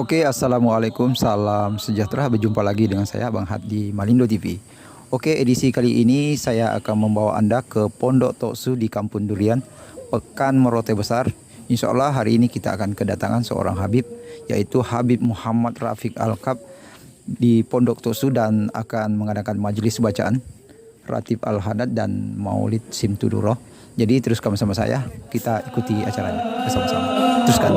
Oke, assalamualaikum, salam sejahtera. Berjumpa lagi dengan saya, Bang Had di Malindo TV. Oke, edisi kali ini saya akan membawa Anda ke Pondok Toksu di Kampung Durian, Pekan Merote Besar. Insya Allah hari ini kita akan kedatangan seorang Habib, yaitu Habib Muhammad Rafiq Al-Kab di Pondok Toksu, dan akan mengadakan majelis bacaan Ratib Al-Hadad dan Maulid Simtuduro. Jadi teruskan bersama saya, kita ikuti acaranya bersama-sama. Teruskan.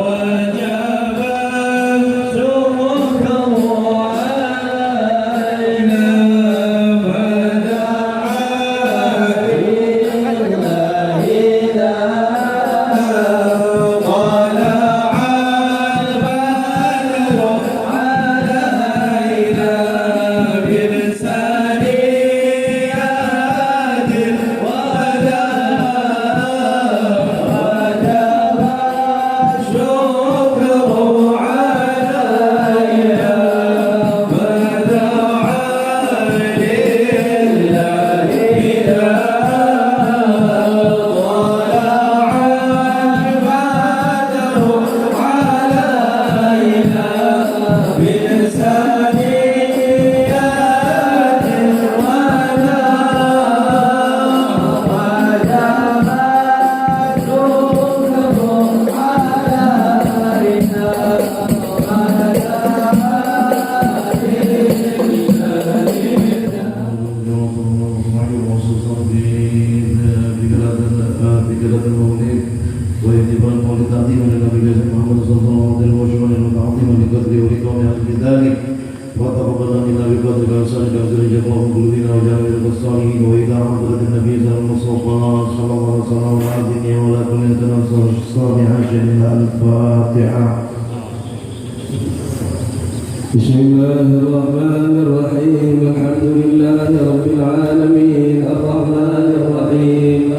Bismillahirrahmanirrahim. Alhamdulillahi rabbil alamin. Ar-Rahmanir Rahim.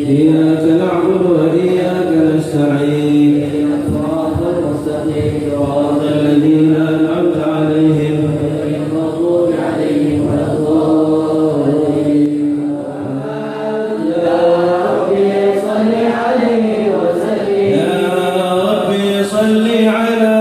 Iyyaka na'budu wa iyyaka nasta'in. Shiratal mustaqim. Shiratal ladzina an'amta 'alaihim ghairil maghdubi 'alaihim waladdallin. Ya Rabbi shalli 'alaihi wa sallim. Ya Rabbi shalli 'ala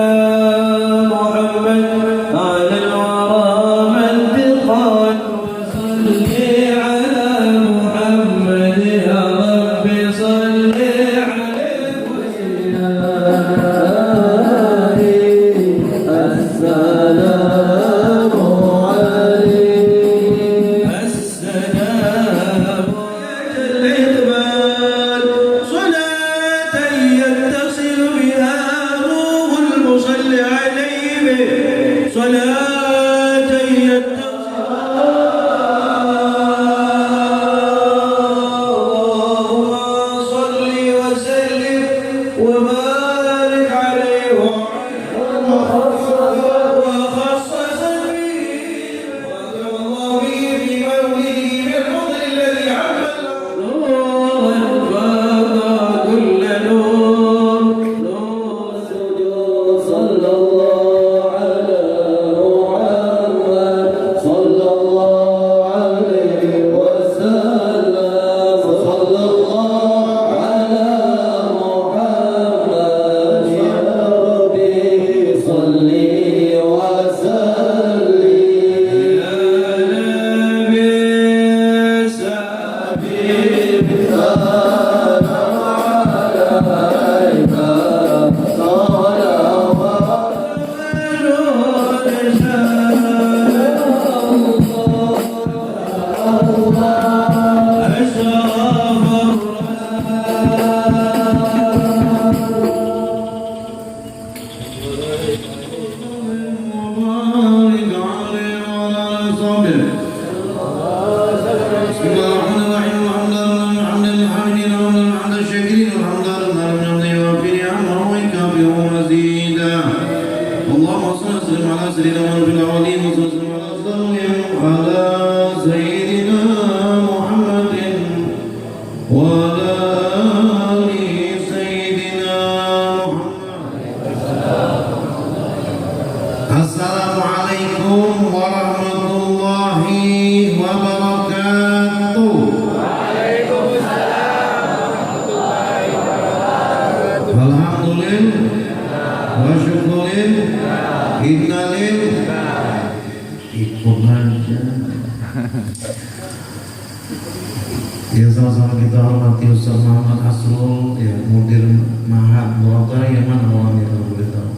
Ya sama-sama kita hormati Ustaz Muhammad Asrul, ya Mudir Mahat Murata, yang mana orangnya kalau boleh tahu?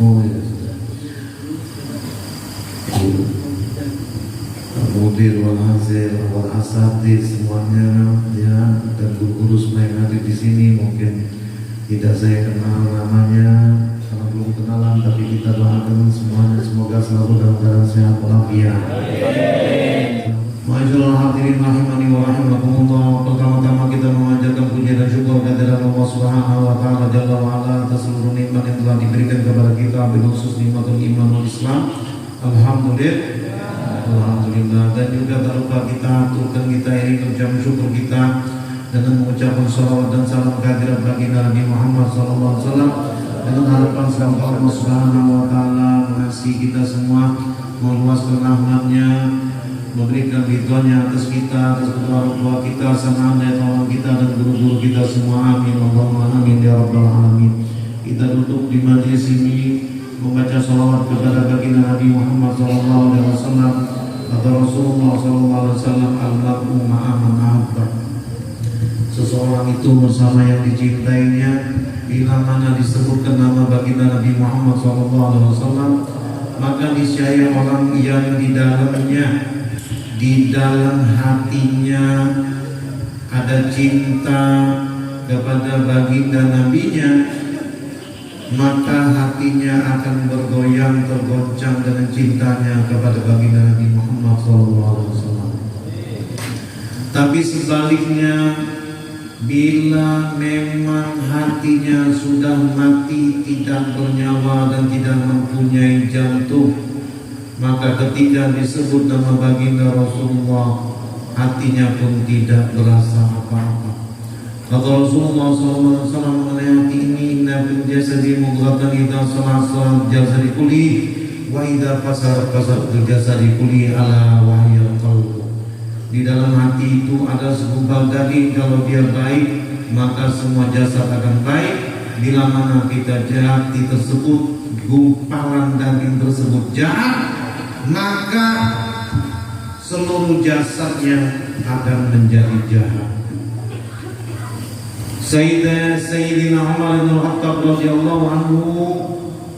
Oh ya sudah. Mudir wal hasil wal asatid semuanya ya, dan guru-guru semua yang ada di sini mungkin tidak saya kenal namanya karena belum kenalan, tapi kita doakan semuanya semoga selalu dalam keadaan sehat walafiat. Ma'asyiral hadirin rahimani wa rahimakumullah. Pertama-tama kita mengajarkan puji dan syukur kehadirat Allah Subhanahu wa taala jalla wa ala atas seluruh nikmat yang telah diberikan kepada kita, bil khusus nikmatul iman wal Islam. Alhamdulillah, dan juga tak lupa kita aturkan, kita iringi ucapan syukur kita dengan mengucapkan salawat dan salam kehadirat baginda Nabi Muhammad SAW, dengan harapan semoga Allah Subhanahu wa taala mengasihi kita semua, meluaskan rahmatnya, memberikan ridhonya atas kita, atas kedua orang tua kita, sama anak orang kita dan guru-guru kita semua. Amin Allahumma amin ya rabbal alamin. Kita duduk di majlis ini membaca salawat kepada baginda Nabi Muhammad SAW, kata Rasulullah SAW, al-mar'u ma'a man ahabba. Seseorang itu bersama yang dicintainya. Bila mana disebutkan nama baginda Nabi Muhammad SAW, maka niscaya orang yang di dalamnya, di dalam hatinya ada cinta kepada baginda nabinya, maka hatinya akan bergoyang, tergoncang dengan cintanya kepada baginda Nabi Muhammad SAW. Tapi sebaliknya, bila memang hatinya sudah mati, tidak bernyawa dan tidak mempunyai jantung, maka ketika disebut nama baginda Rasulullah, hatinya pun tidak berasa apa-apa. Kata Rasulullah SAW mengenai hati ini, inna bil jasadi mudghatan idza salaha jasadi kulli wa idza fasada bil jasadi kulli ala wahyal qalb. Di dalam hati itu ada segumpal daging, kalau dia baik maka semua jasad akan baik. Bila mana kita jahat, hati tersebut, gumpalan daging tersebut jahat, maka seluruh jasadnya akan menjadi jahat. Sayyidina Umar bin Khattab radhiyallahu anhu,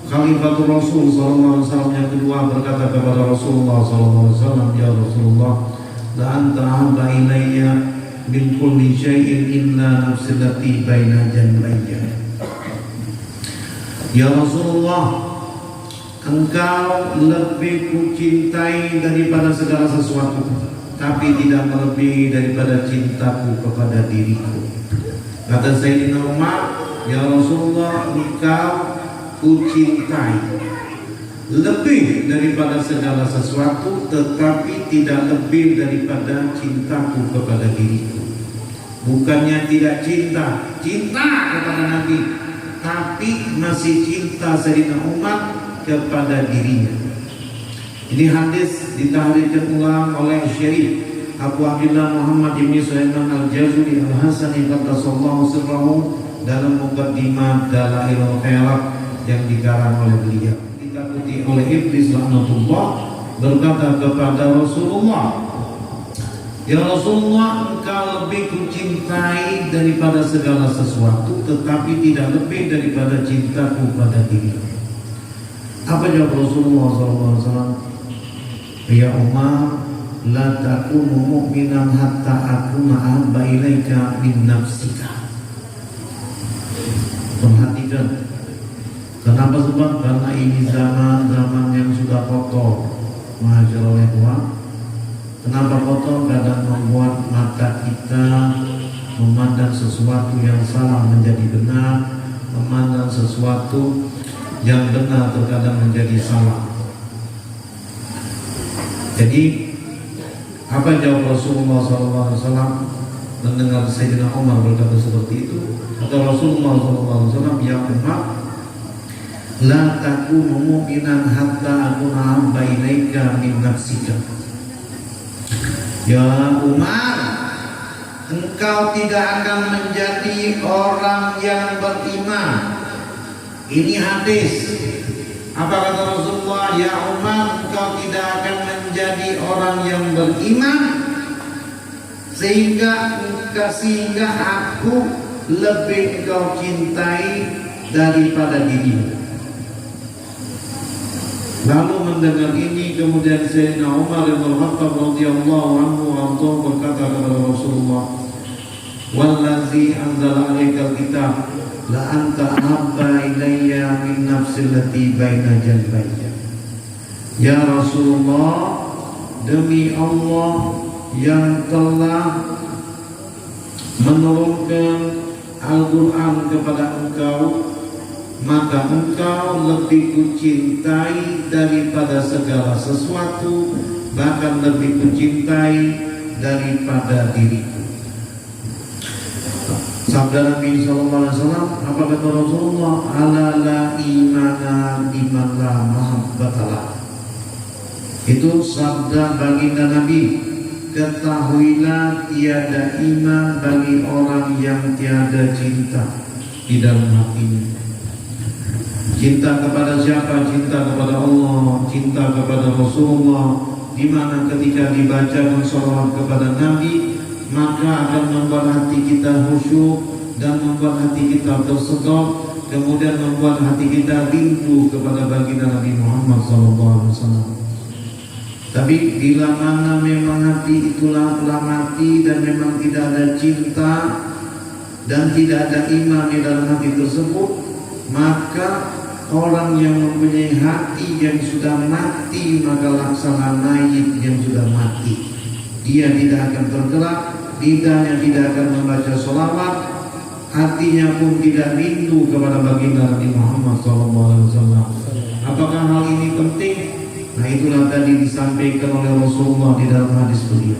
Khalifatul Rasul sallallahu alaihi wasallam yang kedua, berkata kepada Rasulullah sallallahu alaihi wasallam, ya Rasulullah, la anta ahabba ilayya min kulli syai'in illa nafsi allati baina janbayya. Ya Rasulullah, engkau lebih kucintai daripada segala sesuatu, tapi tidak melebihi daripada cintaku kepada diriku. Kata Sayyidina Umar, ya Rasulullah, engkau kucintai lebih daripada segala sesuatu, tetapi tidak lebih daripada cintaku kepada diriku. Bukannya tidak cinta, cinta kepada Nabi, tapi masih cinta Sayyidina Umar kepada dirinya. Ini hadis ditahrirkan ulang oleh Syekh Abu Abdullah Muhammad bin Sulaiman Al-Jazuli Al-Hasani qaddasallahu sirrahu dalam muqaddimah Dalailul Khairat yang dikarang oleh beliau. Ditakuti oleh iblis laknatullah, berkata kepada Rasulullah, ya Rasulullah, engkau lebih kucintai daripada segala sesuatu, tetapi tidak lebih daripada cintaku pada diri. Apa jawab Rasulullah SAW? Ya Umar, la takunu mu'minan hatta akuna ahabba ilaika min nafsika. Perhatikan, kenapa? Sebab karena ini zaman yang sudah kotor. Ma'asyiral ikhwan, kenapa kotor? Kadang membuat mata kita memandang sesuatu yang salah menjadi benar, memandang sesuatu yang benar terkadang menjadi salah. Jadi apa jawab Rasulullah SAW mendengar Sayyidina Umar berkata seperti itu? Kata Rasulullah SAW, ya Umar, la takunu mu'minan hatta akuna ahabba ilaika min nafsika. Ya Umar, engkau tidak akan menjadi orang yang beriman. Ini hadis. Apa kata Rasulullah? Ya Umar, engkau tidak akan menjadi menjadi orang yang beriman, sehingga aku lebih kau cintai daripada dirimu. Lalu mendengar ini kemudian Sayyidina Umar bin Khattab radhiyallahu anhu berkata kepada Rasulullah, "Wallazi anzala 'alaikal kitab la anta ahabba ilayya min nafsi allati baina janbayya." Ya Rasulullah, demi Allah yang telah menurunkan Al-Quran kepada engkau, maka engkau lebih kucintai daripada segala sesuatu, bahkan lebih kucintai daripada diriku. Sabda Nabi SAW, apa kata Rasulullah? Ala la imana liman la mahabbatalah. Itu sabda baginda Nabi. Ketahuilah tiada iman bagi orang yang tiada cinta di dalam hatinya. Cinta kepada siapa? Cinta kepada Allah, cinta kepada Rasulullah, di mana ketika dibacakan salawat kepada Nabi, maka akan membuat hati kita khusyuk dan membuat hati kita tersedot, kemudian membuat hati kita rindu kepada baginda Nabi Muhammad SAW. Tapi bila mana memang hati itulah telah mati dan memang tidak ada cinta dan tidak ada iman di dalam hati tersebut, maka orang yang mempunyai hati yang sudah mati maka laksana mayit yang sudah mati. Dia tidak akan tergerak, lidahnya tidak akan membaca sholawat, hatinya pun tidak rindu kepada baginda Nabi Muhammad SAW. Apakah hal ini penting? Nah, itulah tadi disampaikan oleh Rasulullah di dalam hadis beliau.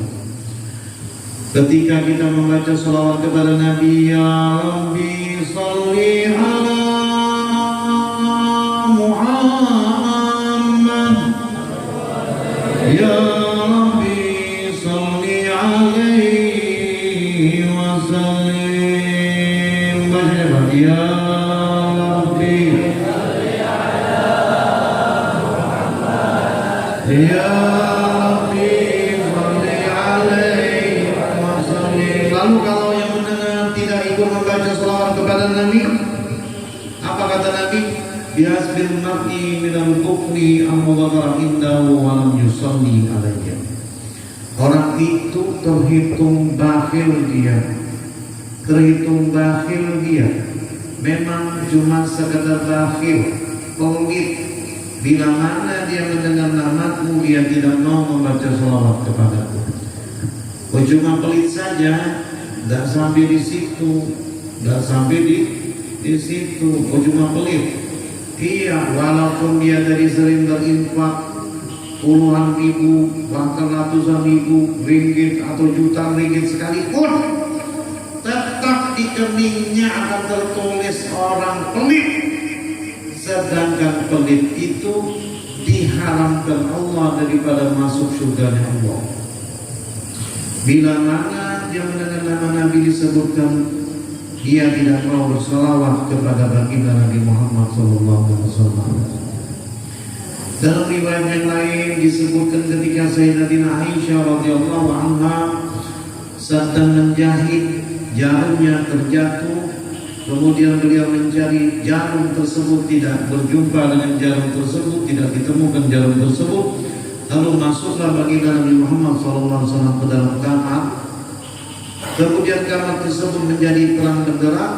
Ketika kita membaca sholawat kepada Nabi, ya Rabbi salli ala Muhammad, ya Rabbi salli alaihi wa sallim. Baca ya Ya Rabbi salli alaihi wa sallim. Lalu kalau yang mendengar tidak ikut membaca salawat kepada Nabi, apa kata Nabi? Biasbil mar'i minal kufri amwadara indahu wa lam yusalli alaihi. Orang itu terhitung bakhil dia, memang cuma sekedar bakhil, pelit. Bila mana dia mendengar namaku, dia tidak mau membaca sholawat kepadaku. Oh, cuma pelit saja, tidak sampai di situ, Oh, cuma pelit. Iya, walaupun dia dari sering berinfak puluhan ribu, bahkan ratusan ribu ringgit atau jutaan ringgit sekalipun, tetap di keningnya akan tertulis orang pelit. Sedangkan pelit itu diharamkan Allah daripada masuk surganya Allah. Bila mana dia mendengar nama Nabi disebutkan, dia tidak mau bersalawat kepada baginda Nabi Muhammad SAW. Dalam riwayat yang lain disebutkan ketika Sayyidatina Aisyah radhiyallahu anha sedang menjahit, jarumnya terjatuh. Kemudian beliau mencari jarum tersebut, tidak berjumpa dengan jarum tersebut, tidak ditemukan jarum tersebut. Lalu masuklah baginda Nabi Muhammad SAW ke dalam kamar. Kemudian kamar tersebut menjadi terang benderang.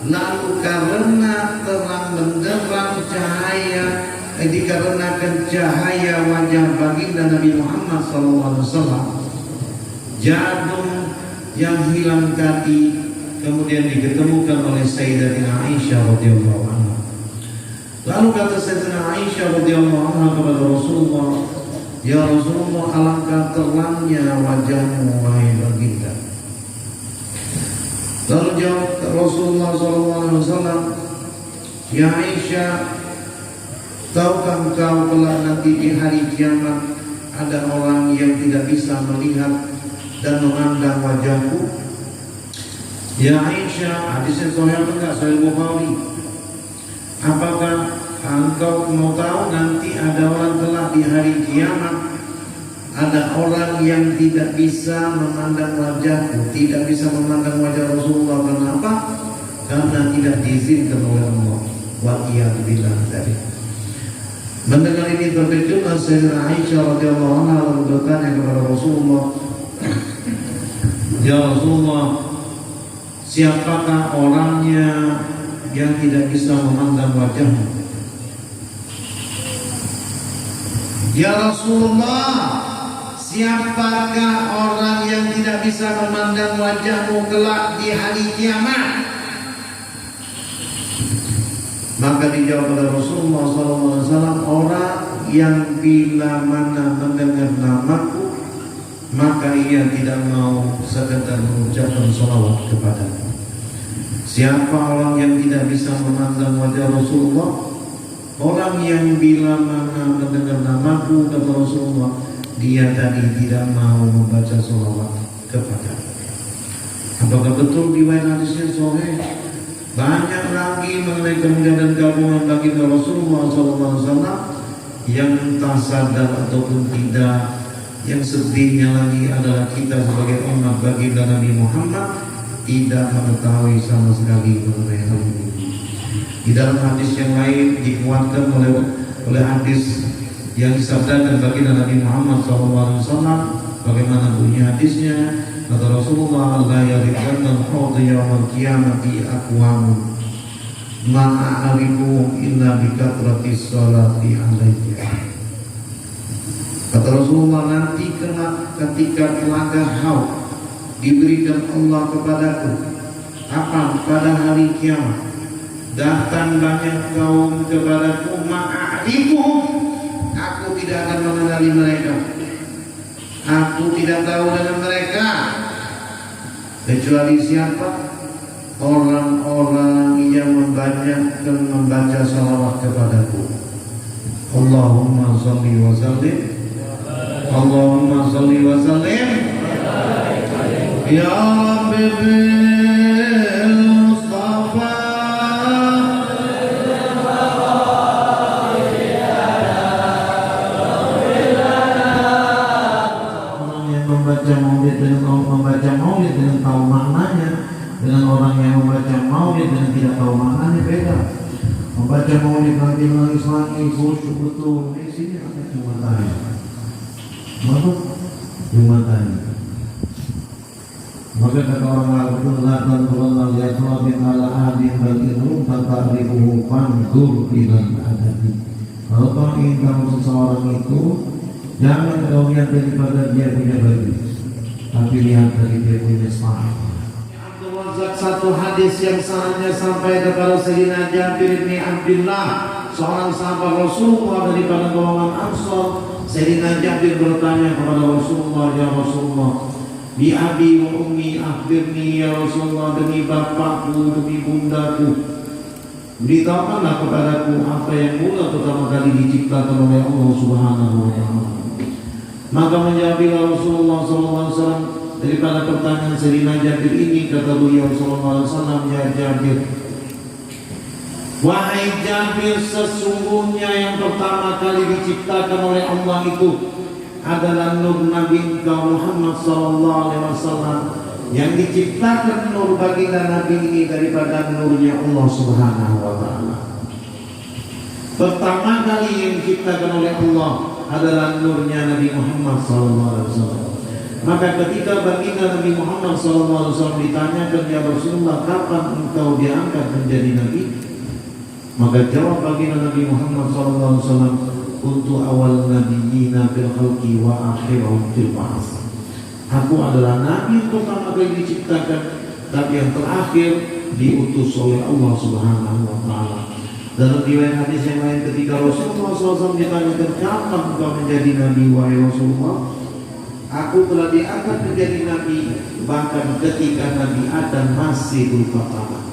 Lalu karena terang benderang cahaya, dikarenakan cahaya wajah baginda Nabi Muhammad SAW, jarum yang hilang tadi kemudian diketemukan oleh Sayyidatina Aisyah radhiyallahu anha. Lalu kata Sayyidatina Aisyah radhiyallahu anha kepada Rasulullah, ya Rasulullah, alangkah terangnya wajahmu wahai baginda. Lalu jawab Rasulullah SAW, ya Aisyah, tahukah engkau kelak nanti di hari kiamat ada orang yang tidak bisa melihat dan memandang wajahku? Ya Aisyah, hadisnya sahih enggak? Sahih Bukhari. Apakah engkau mau tahu nanti ada orang kelak di hari kiamat ada orang yang tidak bisa memandang wajahku, tidak bisa memandang wajah Rasulullah. Kenapa? Karena tidak diizinkan oleh Allah. Wa iyyabillah dari. Mendengar ini terkejutlah Sayyidah Aisyah radhiyallahu anha lalu bertanya kepada Rasulullah, "Ya Rasulullah, siapakah orangnya yang tidak bisa memandang wajahmu?" "Ya Rasulullah, siapakah orang yang tidak bisa memandang wajahmu kelak di hari kiamat?" Maka dijawab oleh Rasulullah SAW, orang yang bila mana mendengar namaku maka ia tidak mau sekedar mengucapkan salawat kepadaku. Siapa orang yang tidak bisa memandang wajah Rasulullah? Orang yang bila mana mendengar namaku, kata Rasulullah, dia tadi tidak mau membaca salawat kepadaku. Apakah betul riwayat hadisnya sahih? Banyak lagi mengenai kemuliaan dan keagungan baginda Rasulullah SAW yang entah sadar ataupun tidak. Yang sedihnya lagi adalah kita sebagai umat baginda Nabi Muhammad tidak mengetahui sama sekali mengenai hal ini. Di dalam hadis yang lain dikuatkan oleh hadis yang disabdakan baginda Nabi Muhammad SAW. Bagaimana bunyi hadisnya? Kata Rasulullah, "La yaridannal hawd yawmal qiyamati aqwamun ma a'rifuhum illa bi kathratis salati alaihi." Kata Rasulullah, nanti kelak ketika telaga Haud diberikan Allah kepadaku, kapan? Pada hari kiamat, datang banyak kaum kepadaku, ma'arifuhum, aku tidak akan mengenali mereka, aku tidak tahu dengan mereka, kecuali siapa? Orang-orang yang membaca salawat kepadaku. Allahumma shalli wa sallim, Allahumma shalli wa sallim ya Rabbi bil Mustafa. Orang yang membaca maulid dengan tahu maknanya, dengan orang yang membaca maulid dan tidak tahu maknanya beda. Membaca maulid nanti nangis-nangis khusyuk betul, di sini ada jumatan. Maka jumatan. Maka kata orang Arab, la tanzurna li'atrabin ala ahadin bal inrum tata'rifuhu fanzur ilal adabi. Kalau kau ingin tahu seseorang itu, jangan kau lihat daripada dia punya baju, tapi lihat dari dia punya smart. Satu hadis yang sanadnya sampai kepada Sayyidina Jabir bin Abdullah, seorang sahabat Rasulullah daripada golongan Ansar. Sayyidina Jabir bertanya kepada Rasulullah, "Ya Rasulullah, bi abi wa ummi akhbirni ya Rasulullah, demi bapakku, demi bundaku, beritahukanlah kepadaku apa yang mula pertama kali diciptakan oleh Allah Subhanahu wa taala." Maka menjawablah Rasulullah SAW daripada pertanyaan Sayyidina Jabir ini, kata beliau sallallahu alaihi wasallam, "Ya Jabir, wahai Jabir, sesungguhnya yang pertama kali diciptakan oleh Allah itu adalah nur Nabi engkau Muhammad sallallahu alaihi wasallam. Yang diciptakan nur baginda Nabi ini daripada nurnya Allah Subhanahu wa taala. Pertama kali yang diciptakan oleh Allah adalah nurnya Nabi Muhammad sallallahu alaihi wasallam. Maka ketika baginda Nabi Muhammad SAW ditanyakan, "Ya Rasulullah, kapan engkau diangkat menjadi Nabi?" Maka jawab baginda Nabi Muhammad SAW, "Untuk awal nabiyina fil khalqi wa akhirahum fil ba'ats." Aku adalah Nabi yang pertama kali diciptakan, tapi yang terakhir diutus oleh Allah Subhanahu wa taala. Dalam riwayat hadis yang lain, ketika Rasulullah SAW ditanyakan, "Kapan engkau menjadi Nabi wahai Rasulullah?" Aku telah diangkat menjadi Nabi bahkan ketika Nabi Adam masih berupa tanah.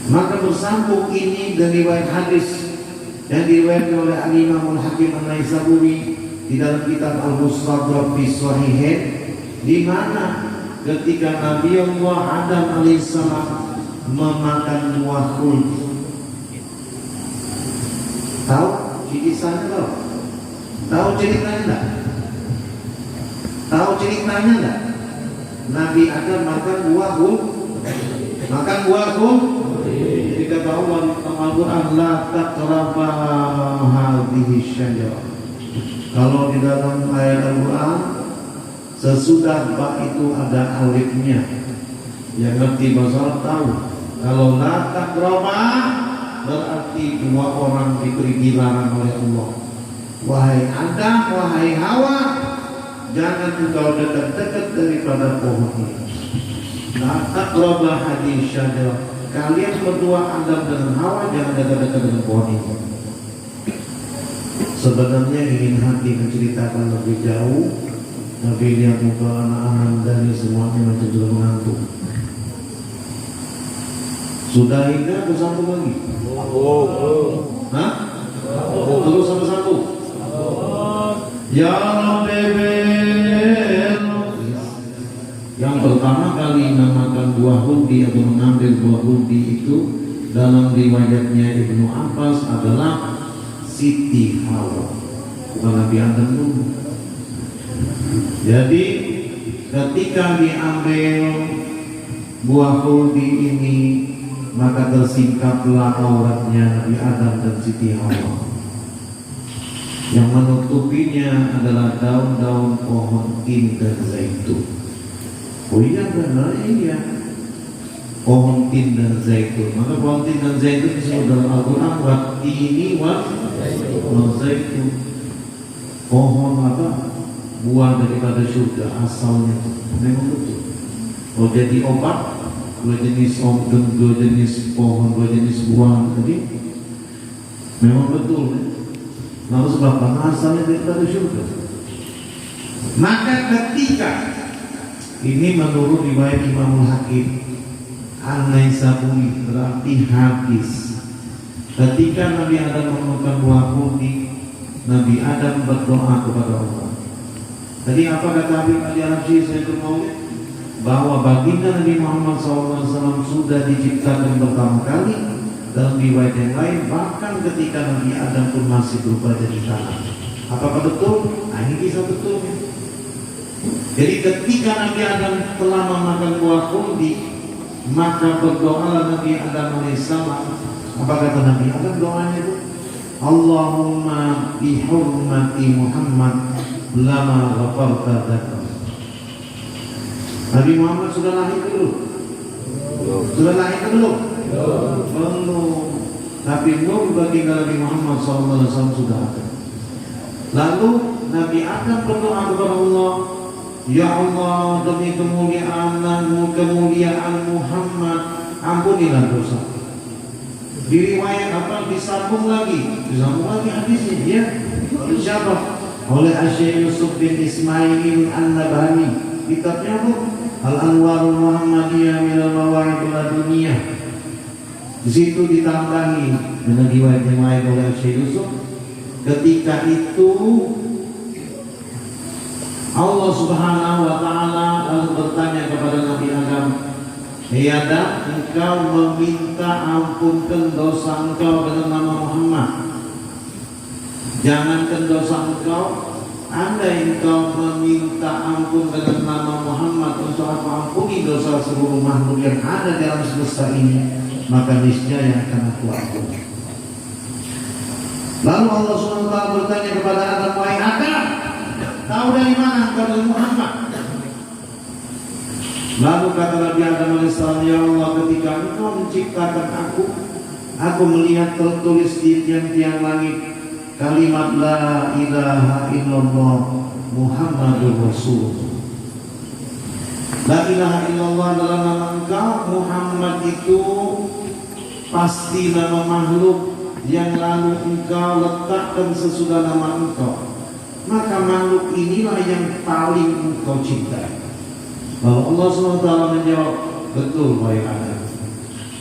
Maka bersambung ini dari riwayat hadis yang diriwayatkan oleh Al-Imam Al-Hakim An-Naisaburi di dalam kitab Al-Mustadrak fi Sahihain, di mana ketika Nabi Allah Adam alaihissalam memakan buah khuld. Tahu kisahnya? Tahu ceritanya enggak? Tahu ceritanya enggak? Nabi Adam makan buah makan buah dikata Allah dalam Al-Quran, la taqraba hadhihi syajarah. Kalau di dalam ayat Al-Quran sesudah ba itu ada alifnya. Yang ngerti bahasa Arab tahu. Kalau la taqraba berarti dua orang diberi dilarang oleh Allah. Wahai Adam, wahai Hawa, jangan engkau dekat-dekat daripada pohon ini. La taqraba hadhihi syajarah. Kalian berdua Adam dan Hawa jangan dekat-dekat dengan pohon ini. Sebenarnya ingin hati menceritakan lebih jauh. Nabi lihat muka anak-anak dari semuanya macam sudah mengantuk. Sudah ini aku satu lagi. Hah? Terus satu-satu. Ya bebel. Yang pertama kali memakan buah hudi atau mengambil buah hudi itu dalam riwayatnya Ibnu Abbas adalah Siti Hawa, bukan Nabi Adam dulu. Jadi ketika diambil buah hudi ini, maka tersingkaplah auratnya Nabi Adam dan Siti Hawa. Yang menutupinya adalah daun-daun pohon tin dan zaitun. Oh iya benar, iya. Pohon tin dan zaitun. Maka pohon tin dan zaitun disebut dalam Al-Quran wat-tini wa zaitun. Pohon apa? Buah daripada surga asalnya. Memang betul. Oh jadi obat, dua jenis pohon, dua jenis buah tadi. Memang betul. Lalu sebab mana asalnya daripada surga. Maka ketika ini menurut riwayat Imam Hakim An-Naisaburi berarti hadis. Ketika Nabi Adam menemukan buah hudi, Nabi Adam berdoa kepada Allah. Tadi apa kata Habib Ali Al-Habsyi Sayyidul Maulid? Bahwa baginda Nabi Muhammad SAW sudah diciptakan pertama kali. Dalam riwayat yang lain, bahkan ketika Nabi Adam pun masih berupa jadi tanah. Apakah betul? Nah ini kisah betulnya. Jadi ketika Nabi Adam telah memakan buah hudi, maka berdoalah Nabi Adam alaihissalam. Apa kata Nabi Adam doanya itu? Allahumma bihurmati Muhammad lama ghafarta dzaka. Nabi Muhammad sudah lahir belum? Sudah lahir belum? Belum. Tapi nur bagi Nabi Muhammad SAW sudah ada. Lalu Nabi Adam berdoa kepada Allah, ya Allah, demi kemuliaan Muhammad, ampunilah dosa. Diriwayat apa? Disambung lagi hadisnya. Ya, siapa? Oleh Syekh Yusuf bin Ismail An-Nabhani. Kitabnya apa? Al-Anwarul Muhammadiyah minal Mawa'idul Laduniyah. Di situ ditambahi dengan riwayat yang lain oleh Syekh Yusuf. Ketika itu Allah Subhanahu wa taala lalu bertanya kepada Nabi Adam, "Hei Adam, engkau meminta ampunkan dosa engkau dengan nama Muhammad. Jangankan dosa engkau, andai engkau meminta ampun dengan nama Muhammad untuk aku ampuni dosa seluruh makhluk yang ada di alam semesta ini, maka niscaya akan aku ampuni." Lalu Allah SWT bertanya kepada Adam, "Wahai Adam, tahu dari mana engkau dari Muhammad?" Lalu kata Nabi Adam alaihissalam, "Ya Allah, ketika engkau menciptakan aku melihat tertulis di tiang-tiang langit kalimat la ilaha illallah Muhammadur Rasulullah." La ilaha illallah adalah nama engkau, Muhammad itu pasti nama makhluk yang lalu engkau letakkan sesudah nama engkau. Maka makhluk inilah yang paling engkau cintai. Lalu Allah SWT menjawab, "Betul wahai Adam."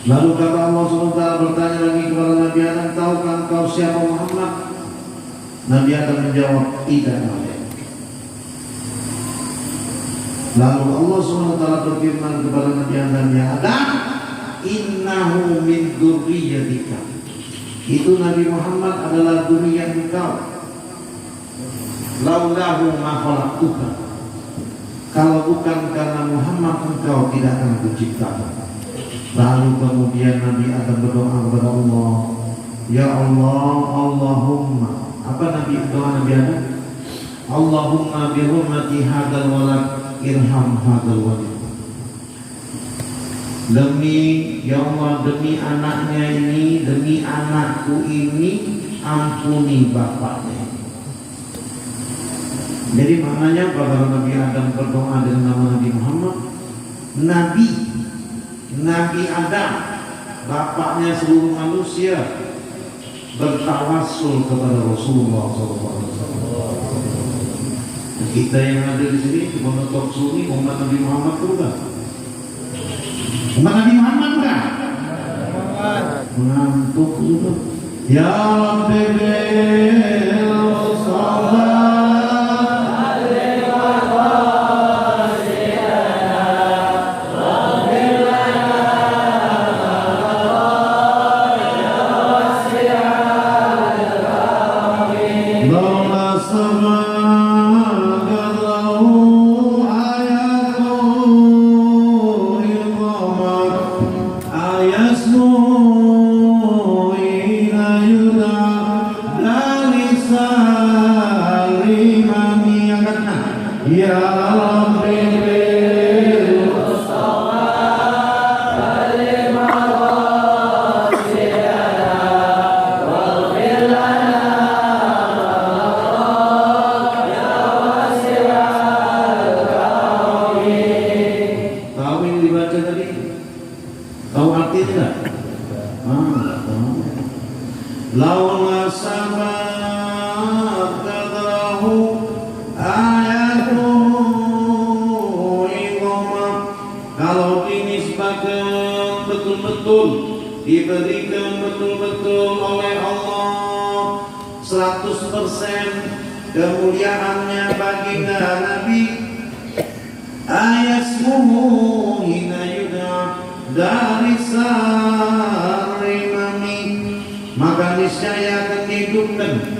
Lalu kata Allah SWT bertanya lagi kepada Nabi Adam, "Tahukah engkau siapa Muhammad?" Nabi Adam menjawab, "Tidak." Lalu Allah SWT berfirman kepada Nabi Adam, "Ya Adam, innahu min dzurriyyatika." Itu Nabi Muhammad adalah dzurriyyah engkau. Laulahu ma khalaqtuka. Kalau bukan karena Muhammad engkau tidak akan kuciptakan. Lalu kemudian Nabi Adam berdoa kepada Allah, ya Allah, Allahumma, apa doa Nabi Adam? Allahumma bi hurmati hadzal walad irham hadzal walid. Demi ya Allah, demi anaknya ini, demi anakku ini, ampuni bapaknya. Jadi maknanya pada Nabi Adam berdoa dengan nama Nabi Muhammad, Nabi Adam, bapaknya seluruh manusia, bertawassul kepada Rasulullah SAW. Kita yang ada di sini Pondok Toksu ini umat Nabi Muhammad bukan? Umat Nabi Muhammad bukan? Ngantuk juga. Ya Rabbi bil salat. Diberikan betul-betul oleh Allah 100% kemuliaannya baginda Nabi, ayasmuhu hina yudha dari sarimami, maka niscaya akan dihidupkan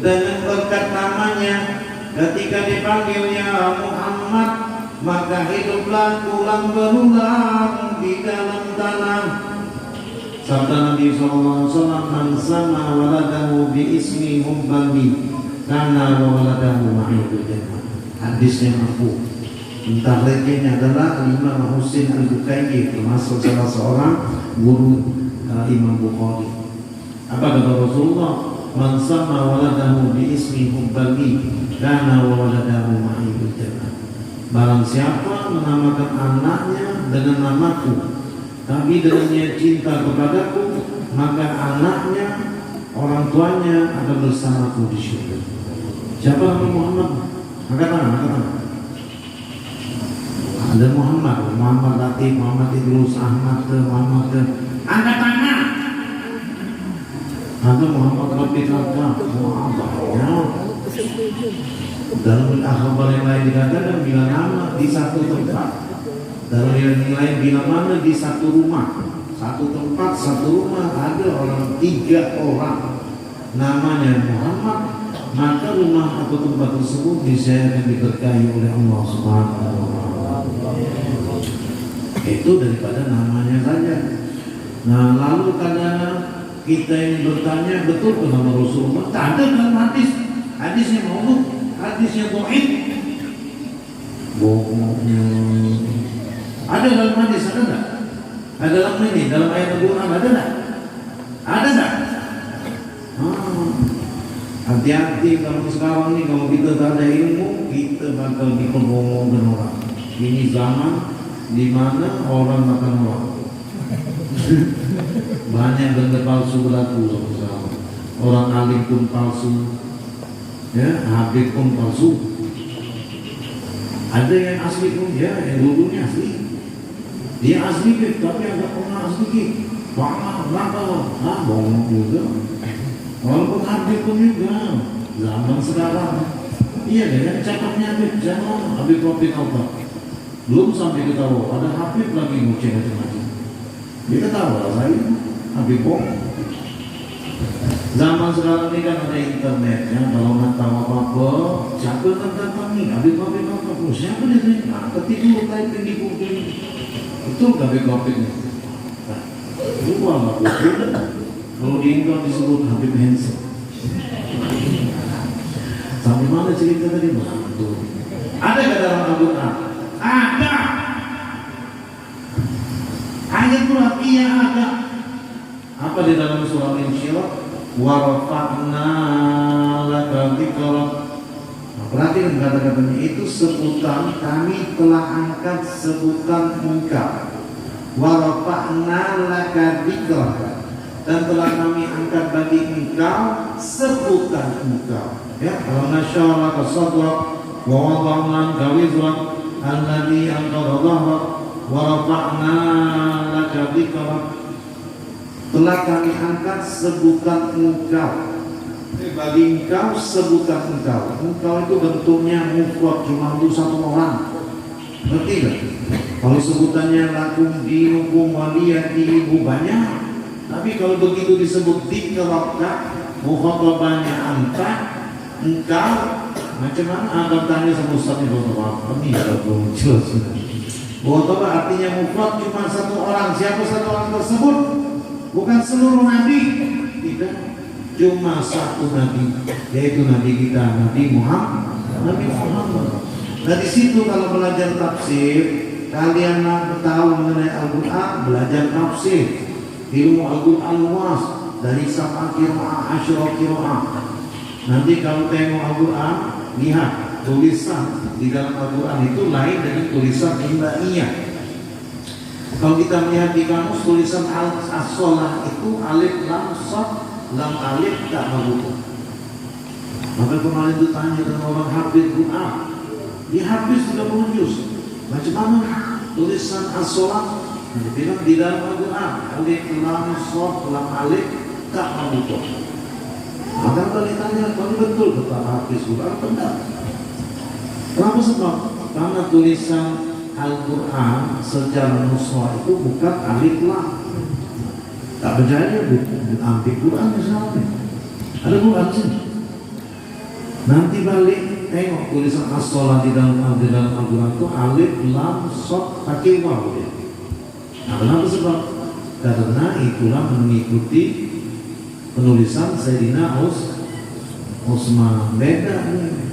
dengan berkat namanya ketika dipanggilnya Muhammad, maka hiduplah tulang berulang di dalam tanah. Sabda Nabi SAW, man sama waladahu bi ismi hubbani karena waladahu ma'idul jannah. Hadisnya aku. Entah lainnya adalah Imam Husain Al-Bukhari, termasuk salah seorang guru Imam Bukhari. Apa kata Rasulullah? Man sama waladahu bi ismi hubbani karena waladahu ma'idul jannah. Barang siapa menamakan anaknya dengan namaku, tapi dengan dia cinta kepadaku, maka anaknya, orang tuanya akan bersamaku di syurga. Siapa nama Muhammad? Angkat tangan. Ada Muhammad Latif, Muhammad Idrus, Ahmad, Muhammad. Angkat tangan. Ada Muhammad Rafiq Muhammad. Dalam akhbar yang lain dikatakan bila nama di satu tempat. Dalam yang lain bila mana di satu rumah, satu tempat, satu rumah ada orang 3 orang namanya Muhammad, maka rumah atau tempat tersebut bisa diberkahi oleh Allah Subhanahu wa Ta'ala. Itu daripada namanya saja. Nah, lalu kadang kita yang bertanya, betul ke nama Rasulullah? Tak ada dalam hadisnya maudhu, hadisnya dhaif. Bohongnya. Ada dalam hadis, ada enggak? Ada dalam ini, dalam ayat Al-Quran, ada enggak? Ada enggak? Hati-hati kalau sekarang nih, kalau kita tak ada ilmu, kita bakal diperbohongkan orang. Ini zaman di mana orang makan orang. Banyak benda palsu berlaku sekarang. Orang alim pun palsu, ya, habib pun palsu. Ada yang asli pun, ya, yang dulunya asli. Dia asli tapi agak pernah asli bohong juga. Walaupun Habib pun juga zaman sekarang. Iya deh, yang cakapnya Habib, jangan Habib Rafiq Allah. Belum sampai ketawa, ada Habib lagi ngoceh macam-macam. Dia ketawa lah saya, Habib bohong. Zaman sekarang ini kan ada internetnya, kalau nggak tahu apa-apa, siapa yang datangi? Habib apa? Siapa dia? Nah, ketipu typing di Google. Betul nggak Habib ini? Nah, lupa nggak betul? Kalau di England disebut Habib Hansen. Sampai mana cerita tadi? Betul. Ada nggak dalam Al-Quran? Ada. Ayat Quran iya ada. Apa di dalam surah Al-Insyirah? Warafa'na laka dzikrak. Perhatikan kata-katanya itu sebutan kami telah angkat sebutan engkau. Warafa'na laka dzikrak, dan telah kami angkat bagi engkau sebutan engkau. Ya, kalau nasyara ka sadrak wa wada'na ka wizrak alladhi anqadha dhahrak warafa'na laka dzikrak. Telah kami angkat sebutan engkau bagi engkau sebutan engkau. Engkau itu bentuknya mufrad, cuma untuk satu orang. Ngerti gak? Kalau sebutannya lakum dinukum waliyadinu banyak, tapi kalau begitu disebut dikelakka, mukhatabahnya anta, engkau, macam mana? Akan tanya sama Ustaz ini apa? Ini ada belum jelas. Mukhatabah artinya mufrad, cuma satu orang. Siapa satu orang tersebut? Bukan seluruh nabi, tidak, cuma satu nabi, yaitu nabi kita, Nabi Muhammad. Nah di situ kalau belajar tafsir, kalian tahu mengenai Al-Quran, belajar tafsir, ilmu Al-Quran luas dari sab'a qiraah, asyra qiraah. Nanti kalau tengok Al-Quran, lihat tulisan di dalam Al-Quran itu lain dengan tulisan imla'iyah. Kalau kita melihat di kamus tulisan as-shalah itu alif lam shad lam alif tak marbuta. Maka kemarin itu tanya dengan orang hafiz Quran, dia hafiz 30 juz. Macam mana tulisan as-shalah? Dia bilang di dalam Al-Quran alif lam shad lam alif tak marbuta. Maka kalau ditanya, kalau betul kata hafiz Quran benar. Kenapa sebab? Karena tulisan Al-Quran secara nuswa itu bukan alif lam. Tak percaya ambil Quran misalnya. Ada Quran sini. Nanti balik tengok tulisan as-shalah di dalam Al-Quran itu alif lam shad pakai waw. Nah, kenapa sebab? Karena itulah mengikuti penulisan Sayyidina Utsman. Beda nih.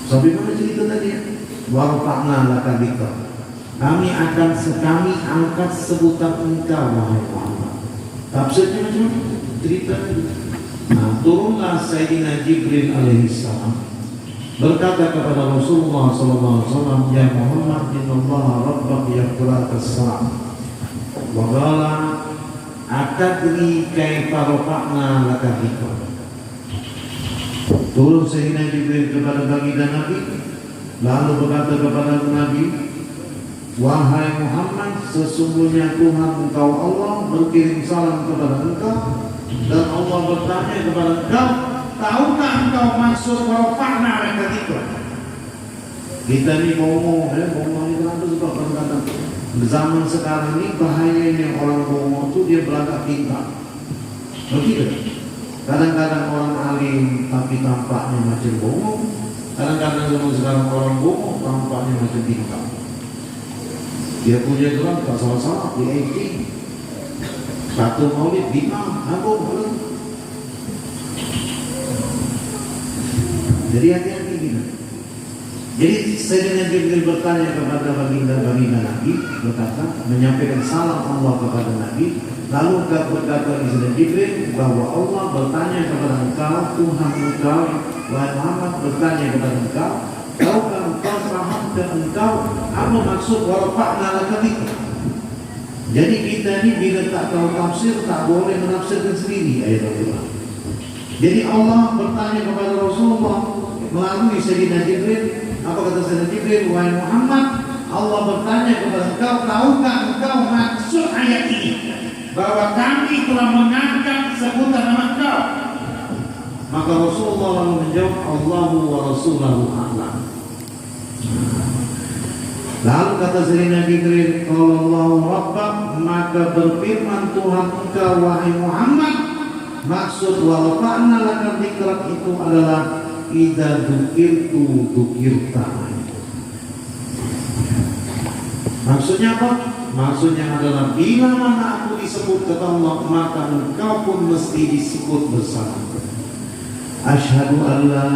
Sampai mana cerita tadi ya? Warfa'na laka dzikrak. Kami angkat sebutan engkau wahai Muhammad. Tafsirnya macam mana? Cerita. Nah, turunlah Sayyidina Jibril alaihissalam berkata kepada Rasulullah SAW, ya Muhammad, innallaha rabbaka yaqra'u as-salam. Wa qala atadri kaifa rafa'na laka dzikrak. Turun Sayyidina Jibril kepada baginda Nabi, lalu berkata kepada Nabi, wahai Muhammad, sesungguhnya Tuhan engkau Allah berkirim salam kepada engkau, dan Allah bertanya kepada engkau, tahukah engkau maksud warfa'na laka dzikrak? Kita ini ngomong ini kenapa suka berkata zaman sekarang ini bahayanya orang ngomong itu dia beragak pintar. Begitu. Kadang-kadang orang alim tapi tampaknya macam bohong. Kadang-kadang sekarang orang bohong tampaknya macam pintar. Dia punya gelar tak salah-salah di IT. Satu maulid bid'ah, apa? Jadi hati-hati gitu. Jadi Sayyidina Jibril bertanya kepada baginda Nabi, berkata, menyampaikan salam Allah kepada Nabi. Lalu berkata Sayyidina Jibril bahwa Allah bertanya kepada engkau, Tuhan engkau, wahai Muhammad bertanya kepada engkau, tahukah engkau, pahamkah engkau apa maksud warfa'na laka dzikrak? Jadi kita ini bila tak tahu tafsir tak boleh menafsirkan sendiri ayat Allah. Jadi Allah bertanya kepada Rasulullah melalui Sayyidina Jibril. Apa kata Sayyidina Jibril? Wahai Muhammad, Allah bertanya kepada engkau, tahukah engkau maksud ayat ini? Bahwa kami telah mengangkat sebutan nama engkau. Maka Rasulullah lalu menjawab, Allahu wa Rasuluhu a'lam. Lalu kata Sayyidina Jibril, kalau Allah Rabbak, maka berfirman Tuhan engkau wahai Muhammad, Maksud wa rafa'na laka dzikrak itu adalah idza dzukirtu dzukirta. Maksudnya apa? Maksudnya adalah bila mana aku disebut kata Allah, maka engkau pun mesti disebut bersama. Asyhadu an la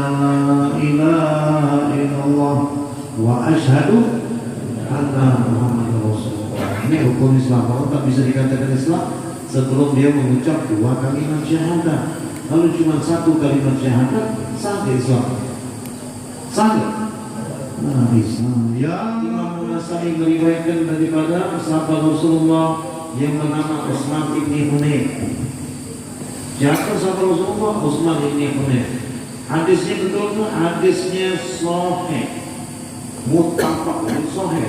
ilaha illallah wa asyhadu anna Muhammadar Rasulullah. Ini hukum Islam. Orang tak bisa dikatakan Islam sebelum dia mengucap 2 kalimat syahadat. Kalau cuma 1 kalimat syahadat, sah Islam. Sah. Nah, Islam. Ya, Imam Nasai meriwayatkan daripada sahabat Rasulullah yang bernama Utsman bin Hunayf. Siapa sahabat Rasulullah? Utsman bin Hunayf. Hadisnya betul tuh, hadisnya sahih. Muttafaq sahih.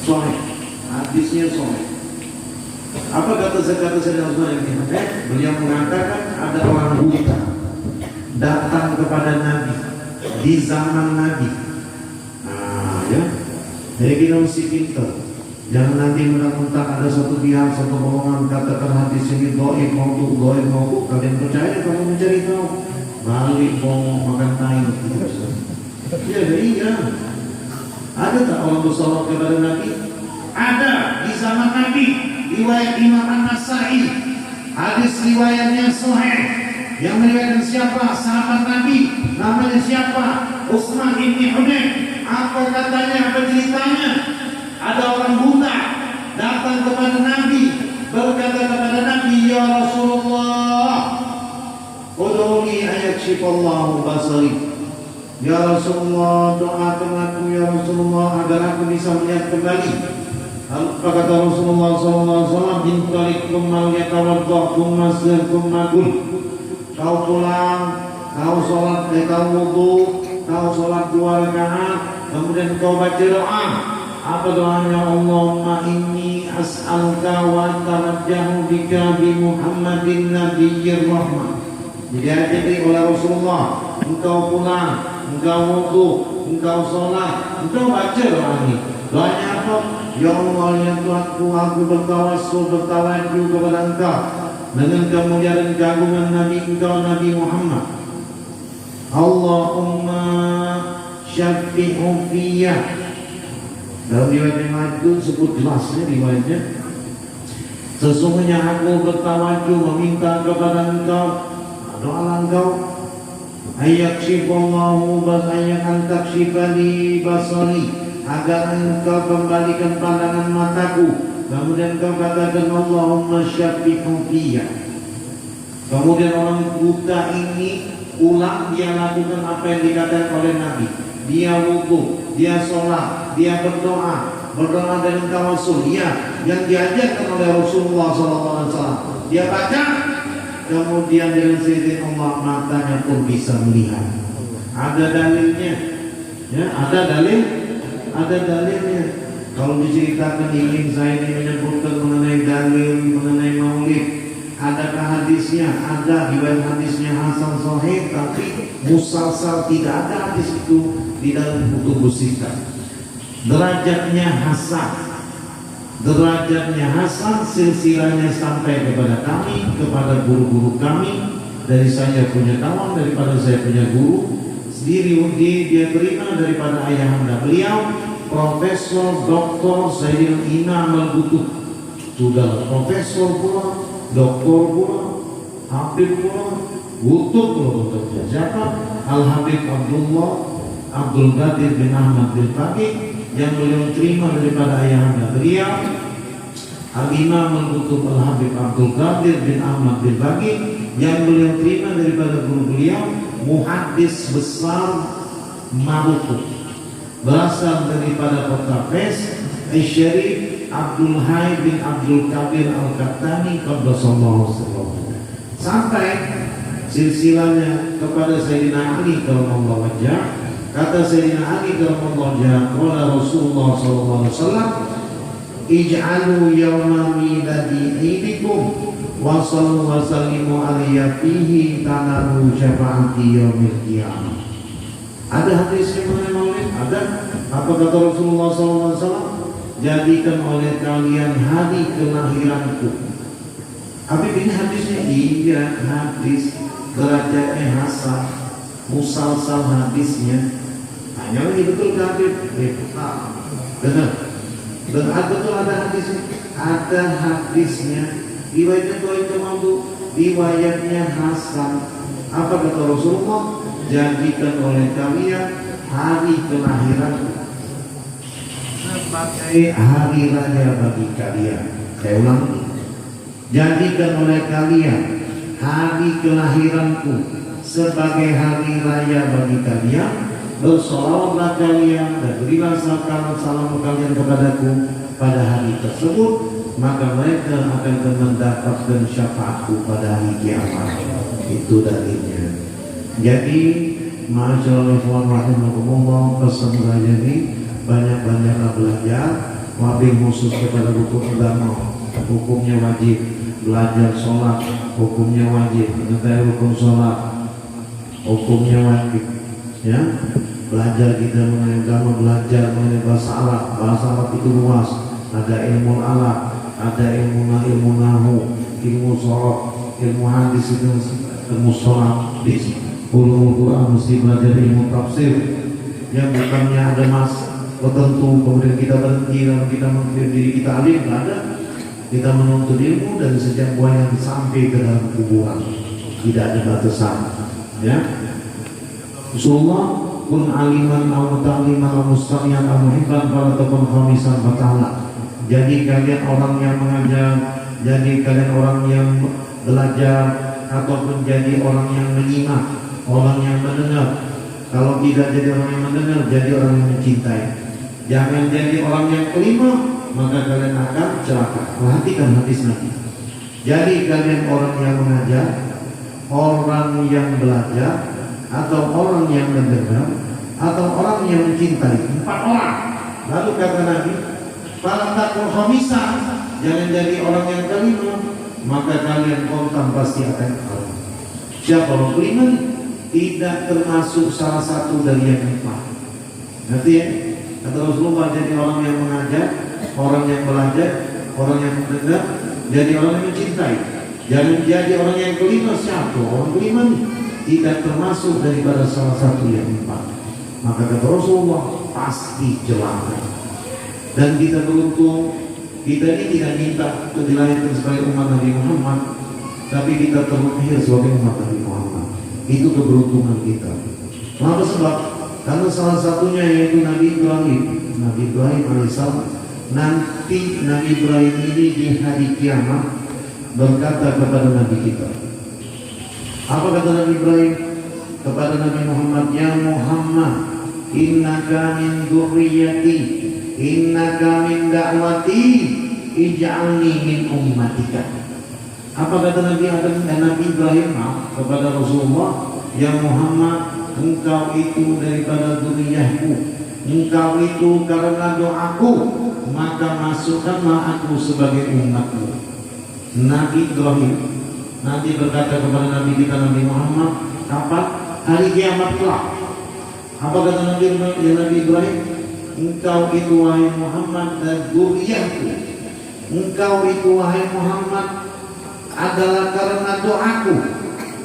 Sahih. Hadisnya sahih. Apa kata Sayyidina Utsman bin Hunayf? Beliau mengatakan ada orang buta datang kepada Nabi di zaman Nabi. Nah, ya. Jadi kita mesti pintar. Jangan nanti mentang-mentang ada satu pihak, satu golongan katakan hadis ini dhaif, maudhu, kalian percaya kalau mencari tahu. Balik bohong makan tai. Ya, iya. Ada tak orang bersolat kepada Nabi? Ada di zaman Nabi. Riwayat Imam An-Nasai. Hadis riwayatnya sahih. Yang meriwayatkan siapa? Sahabat Nabi. Namanya siapa? Utsman bin Hunayf. Apa katanya? Apa ceritanya? Ada orang buta datang kepada Nabi, berkata kepada Nabi, ya Rasulullah, ud'uni ayakshifallahu basari. Ya Rasulullah, doakan aku ya Rasulullah agar aku bisa melihat kembali. Apa kata Rasulullah SAW? Intalikum mal yatawaddakum masirkum magul. Kau pulang, kau sholat, kau wudu, kau sholat 2 rakaat, kemudian kau baca doa. Apa doanya? Allahumma inni as'aluka wa tarajjahu bika bi Muhammadin nabiyyir rahmah. Jadi diajari oleh Rasulullah, engkau pulang, engkau wudu, engkau sholat, engkau baca doa ini. Doanya apa? Ya Allah ya Tuhanku, aku bertawassul bertawajjuh kepada engkau dengan kemuliaan dan keagungan Nabi engkau Nabi Muhammad. Allahumma syafi'u fiyya. Dalam riwayat yang lain sebut jelasnya riwayatnya, sesungguhnya aku bertawajuh meminta kepada engkau, doa engkau, ayakshifallahu basayak antakshifali basari, agar engkau kembalikan pandangan mataku. Kemudian engkau katakan Allahumma syafi'u fiyya. Kemudian orang buta ini ulang dia lakukan apa yang dikatakan oleh Nabi. Dia wudu, dia sholat, dia berdoa dengan tawassul. Ya, yang diajarkan oleh Rasulullah SAW. Dia baca, kemudian dengan seizin Allah matanya pun bisa melihat. Ada dalilnya, ya, ada dalilnya. Kalau diceritakan ingin saya ini menyebutkan mengenai dalil, mengenai maulid, adakah hadisnya? Ada, riwayat hadisnya hasan sahih, tapi musalsal tidak ada hadis itu di dalam kutubus sittah. Derajatnya hasan, silsilahnya sampai kepada kami, kepada guru-guru kami, dari saya punya kawan, daripada saya punya guru sendiri, dia terima daripada ayahanda beliau, Profesor Dr. Sayyidina Imam Al-Qutub. Sudah profesor pula, doktor pula, habib pula, Qutub pula. Siapa? Al-Habib Abdul Qadir bin Ahmad bin Faqih, yang beliau terima daripada ayahanda beliau Al-Imam Al-Qutub Al-Habib Abdul Qadir bin Ahmad bin Faqih, yang beliau terima daripada guru beliau muhaddis besar Maroko, berasal daripada kota Fes, Syarif Abdul Hayy bin Abdul Kabir Al-Qahtani qaddasallahu sirrahu, sampai silsilahnya kepada Sayyidina Ali karramallahu wajhah. Kata Sayyidina Ali karramallahu wajhah, qala Rasulullah sallallahu alaihi wasallam, ij'alu yawma miladi idikum wa sallu wa sallimu alayya fihi tanalu syafa'ati yaumil qiyamah. Ada hadis yang mengenai maulid? Ada. Apa kata Rasulullah SAW? Jadikan oleh kalian hari kelahiranku Habib ini hadisnya iya hadis derajatnya hasan musalsal hadisnya hanya ini betul Habib benar dan betul ada hadisnya riwayatnya itu mampu riwayatnya hasan apa kata Rasulullah jadikan oleh kalian hari kelahiran sebagai hari raya bagi kalian. Saya ulang, jadikan oleh kalian hari kelahiranku sebagai hari raya bagi kalian. Bersolawatlah kalian dan berilah salam kalian kepadaku pada hari tersebut, maka mereka akan mendapatkan syafaatku pada hari kiamat. Itu dalilnya. Jadi, masyaallah rahimahumullah, pesan saya ini banyak-banyaklah belajar, wabil khusus kepada hukum agama, hukumnya wajib, belajar sholat, hukumnya wajib, mengetahui hukum sholat, hukumnya wajib, ya, belajar kita mengenai agama, belajar mengenai bahasa Arab itu luas, ada ilmu alat, ada ilmu nahu, ilmu sholat, ilmu hadis itu, ilmu sholat, ulumul Quran mesti belajar ilmu tafsir, yang bukannya ada tertentu kemudian kita berhenti dan kita mengklaim diri kita alim, nggak ada. Kita menuntut ilmu dari sejak buah yang sampai ke dalam kuburan, tidak ada batasan, ya. Rasulullah kun aliman au ta'liman au mustami'an au muhibban fala takun khamisan fatahla. Jadi kalian orang yang mengajar, jadi kalian orang yang belajar, ataupun jadi orang yang menyimak, orang yang mendengar. Kalau tidak jadi orang yang mendengar, jadi orang yang mencintai. Jangan jadi orang yang kelima, maka kalian akan celaka. Perhatikan hadis Nabi. Jadi kalian orang yang mengajar, orang yang belajar, atau orang yang mendengar, atau orang yang mencintai. 4 orang. Lalu kata Nabi, "Fala takun khamisan." Jangan jadi orang yang kelima, maka kalian kontan pasti akan kalah. Siapa orang kelima? Tidak termasuk salah satu dari yang 4. Nanti ya. Kata Rasulullah, jadi orang yang mengajar, orang yang belajar, orang yang mendengar, jadi orang yang mencintai. Jangan jadi orang yang kelima. Siapa orang kelima? Tidak termasuk daripada salah satu yang 4. Maka kata Rasulullah, pasti celaka. Dan kita beruntung, kita ini tidak minta untuk dilahirkan sebagai umat Nabi Muhammad, tapi kita terlahir sebagai umat Nabi Muhammad. Itu keberuntungan kita. Kenapa? Sebab karena salah satunya yaitu Nabi Ibrahim alaihissalam. Nanti Nabi Ibrahim ini di hari kiamat berkata kepada Nabi kita. Apa kata Nabi Ibrahim kepada Nabi Muhammad? Ya Muhammad, innaka min dzurriyyati, innaka min da'wati, ij'alni min ummatika. Apa kata Nabi Adam dan Nabi Ibrahim kepada Rasulullah? Ya Muhammad, engkau itu daripada dzurriyyahku, engkau itu karena doaku, maka masukkanlah aku sebagai umatmu. Nabi Ibrahim nanti berkata kepada Nabi kita Nabi Muhammad, kapan? Hari kiamat kelak. Apa kata Nabi Ibrahim? Engkau itu wahai Muhammad dan dzurriyyahku, engkau itu wahai Muhammad adalah karena doaku,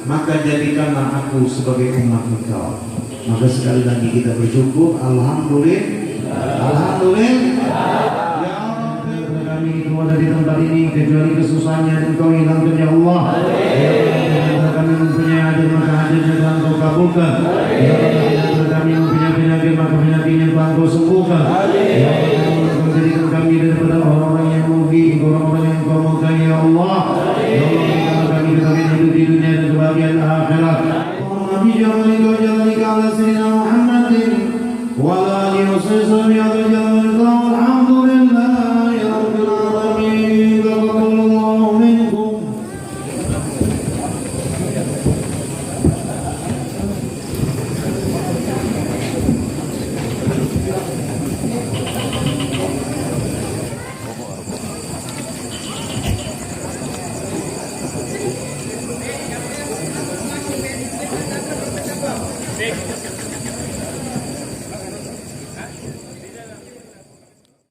maka jadikanlah aku sebagai umat engkau. Maka sekali lagi kita bersyukur, alhamdulillah, alhamdulillah. Ya Rabbi, kami itu ada di tempat ini kecuali kesusahannya engkau hilangkan ya Allah. Ya Rabbi, kami mempunyai hajat maka hajatnya Tuhan kau kabulkan. Ya Rabbi, kami mempunyai penyakit maka penyakitnya Tuhan kau sembuhkan. Ya Rabbi, jadikan kami daripada orang-orang yang merugi, orang-orang yang kau murkai ya Allah. Ya Allah, kami hidup di dunia dan kebahagiaan akhirat. Nabi jalani ala sayyidina Muhammadin wa ala alihi wa sahbihi alhamdulillah ya rabbil alamin. Taqabbalallahu minkum. Big.